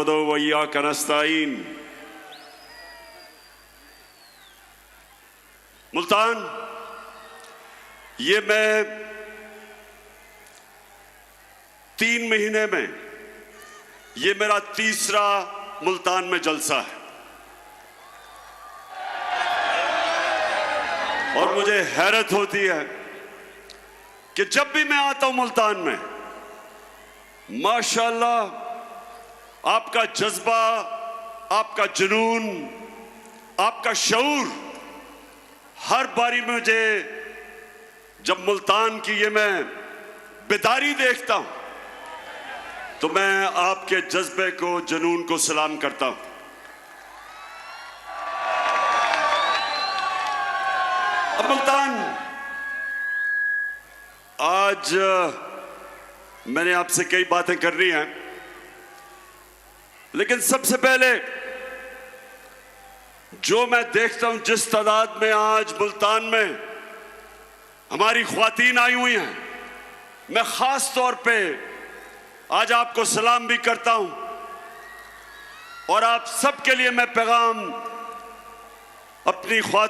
नअबुदु व इय्याका नस्तईन। मुल्तान, ये मैं 3 महीने में ये मेरा तीसरा मुल्तान में जलसा है और मुझे हैरत होती है कि जब भी मैं आता हूं मुल्तान में, माशाअल्लाह आपका जज्बा, आपका जुनून, आपका शऊर हर बारी मुझे, जब मुल्तान की ये मैं बेदारी देखता हूं तो मैं आपके जज्बे को, जुनून को सलाम करता हूं। अब मुल्तान, आज मैंने आपसे कई बातें करनी हैं, लेकिन सबसे पहले जो मैं देखता हूं, जिस तादाद में आज मुल्तान में हमारी ख्वातीन आई हुई हैं, मैं खास तौर पे आज आपको सलाम भी करता हूं और आप सबके लिए मैं पैगाम अपनी ख्वातीन